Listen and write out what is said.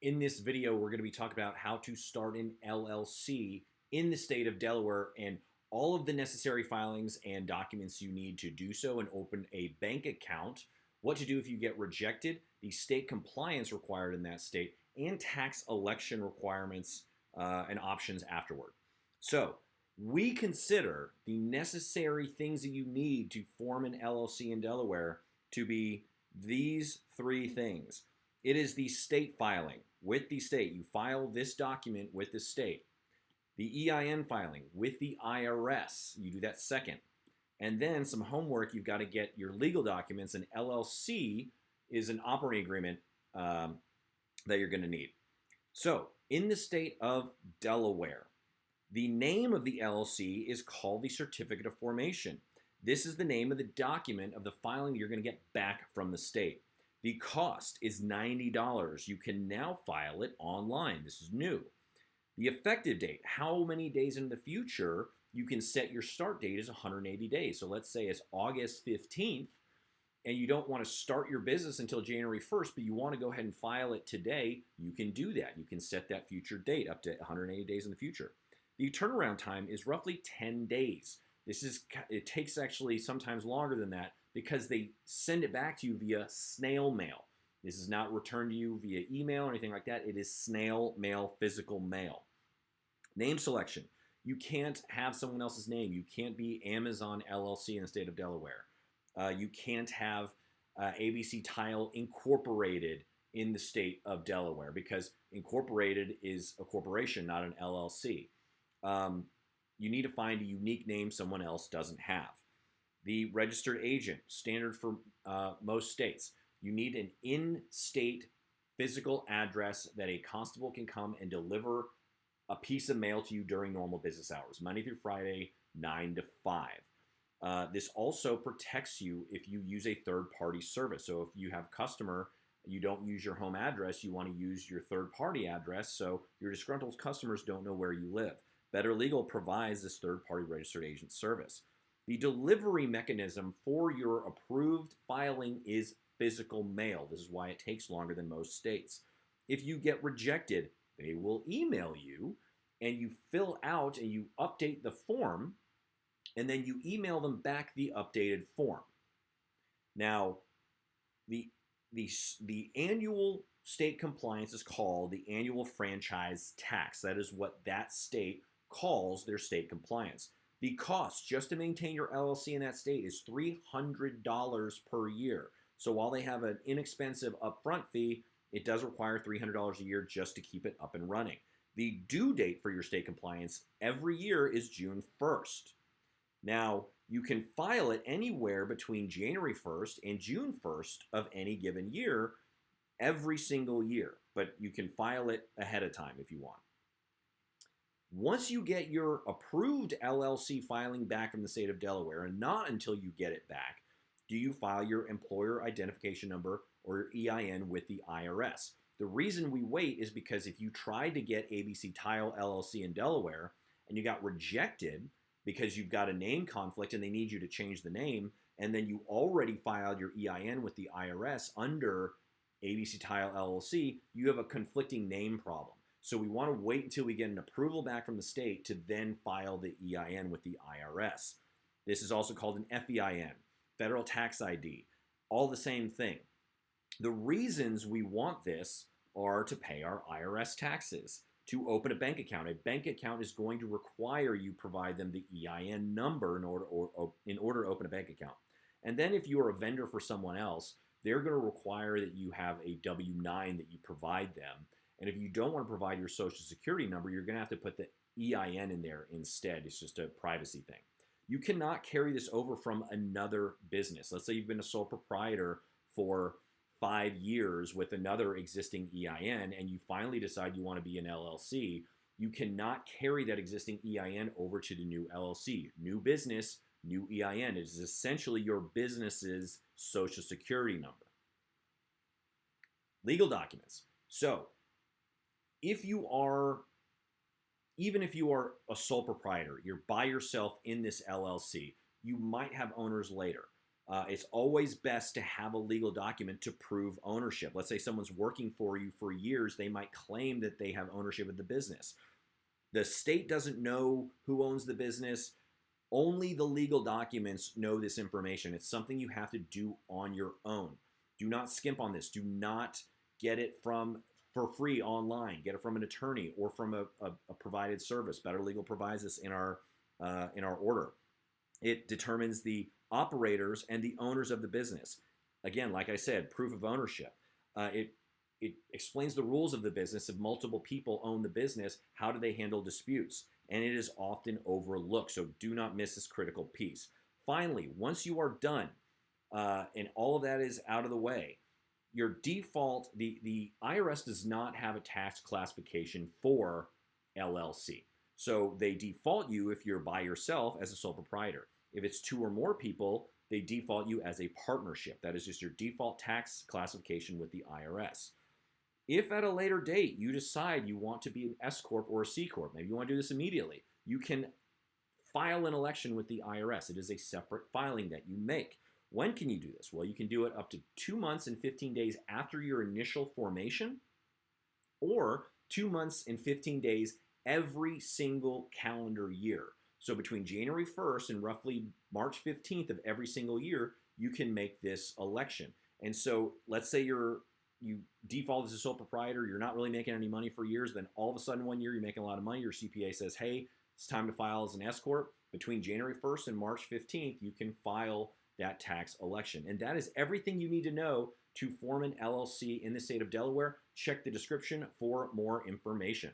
In this video, we're going to be talking about how to start an LLC in the state of Delaware and all of the necessary filings and documents you need to do so and open a bank account, what to do if you get rejected, the state compliance required in that state, and tax election requirements and options afterward. So we consider the necessary things that you need to form an LLC in Delaware to be these three things. It is the state filing with the state. You file this document with the state. The EIN filing with the IRS. You do that second. And then some homework, you've got to get your legal documents. An LLC is an operating agreement that you're going to need. So in the state of Delaware, the name of the LLC is called the Certificate of Formation. This is the name of the document of the filing you're going to get back from the state. The cost is $90. You can now file it online. This is new. The effective date, how many days in the future you can set your start date is 180 days. So let's say it's August 15th and you don't want to start your business until January 1st, but you want to go ahead and file it today, you can do that. You can set that future date up to 180 days in the future. The turnaround time is roughly 10 days. It takes actually sometimes longer than that because they send it back to you via snail mail. This is not returned to you via email or anything like that. It is snail mail, physical mail. Name selection. You can't have someone else's name. You can't be Amazon LLC in the state of Delaware. You can't have ABC Tile Incorporated in the state of Delaware because incorporated is a corporation, not an LLC. You need to find a unique name someone else doesn't have. The registered agent, standard for most states. You need an in-state physical address that a constable can come and deliver a piece of mail to you during normal business hours, Monday through Friday, 9 to 5. This also protects you if you use a third-party service. So if you have a customer, you don't use your home address, you want to use your third-party address so your disgruntled customers don't know where you live. Better Legal provides this third-party registered agent service. The delivery mechanism for your approved filing is physical mail. This is why it takes longer than most states. If you get rejected, they will email you and you fill out and you update the form and then you email them back the updated form. Now, the annual state compliance is called the annual franchise tax. That is what that state calls their state compliance. The cost just to maintain your LLC in that state is $300 per year. So while they have an inexpensive upfront fee, it does require $300 a year just to keep it up and running. The due date for your state compliance every year is June 1st. Now, you can file it anywhere between January 1st and June 1st of any given year, every single year, but you can file it ahead of time if you want. Once you get your approved LLC filing back from the state of Delaware, and not until you get it back, do you file your employer identification number or your EIN with the IRS. The reason we wait is because if you tried to get ABC Tile LLC in Delaware and you got rejected because you've got a name conflict and they need you to change the name, and then you already filed your EIN with the IRS under ABC Tile LLC, you have a conflicting name problem. So we want to wait until we get an approval back from the state to then file the EIN with the IRS. This is also called an FEIN, Federal Tax ID, all the same thing. The reasons we want this are to pay our IRS taxes, to open a bank account. A bank account is going to require you provide them the EIN number in order to open a bank account. And then if you are a vendor for someone else, they're going to require that you have a W-9 that you provide them. And if you don't want to provide your social security number, you're going to have to put the EIN in there instead. It's just a privacy thing. You cannot carry this over from another business. Let's say you've been a sole proprietor for 5 years with another existing EIN and you finally decide you want to be an LLC. You cannot carry that existing EIN over to the new LLC. New business, new EIN. It is essentially your business's social security number. Legal documents. So, even if you are a sole proprietor, you're by yourself in this LLC, you might have owners later. It's always best to have a legal document to prove ownership. Let's say someone's working for you for years, they might claim that they have ownership of the business. The state doesn't know who owns the business. Only the legal documents know this information. It's something you have to do on your own. Do not skimp on this. Do not get it for free online. Get it from an attorney or from a provided service. Better Legal provides this in our order. It determines the operators and the owners of the business. Again, like I said, proof of ownership. It explains the rules of the business. If multiple people own the business, how do they handle disputes? And it is often overlooked, so do not miss this critical piece. Finally, once you are done and all of that is out of the way, your default, the IRS does not have a tax classification for LLC. So they default you if you're by yourself as a sole proprietor. If it's two or more people, they default you as a partnership. That is just your default tax classification with the IRS. If at a later date you decide you want to be an S Corp or a C Corp, maybe you want to do this immediately, you can file an election with the IRS. It is a separate filing that you make. When can you do this? Well, you can do it up to 2 months and 15 days after your initial formation, or 2 months and 15 days every single calendar year. So between January 1st and roughly March 15th of every single year, you can make this election. And so let's say you default as a sole proprietor, you're not really making any money for years, then all of a sudden one year you're making a lot of money, your CPA says, hey, it's time to file as an S Corp. Between January 1st and March 15th, you can file that tax election. And that is everything you need to know to form an LLC in the state of Delaware. Check the description for more information.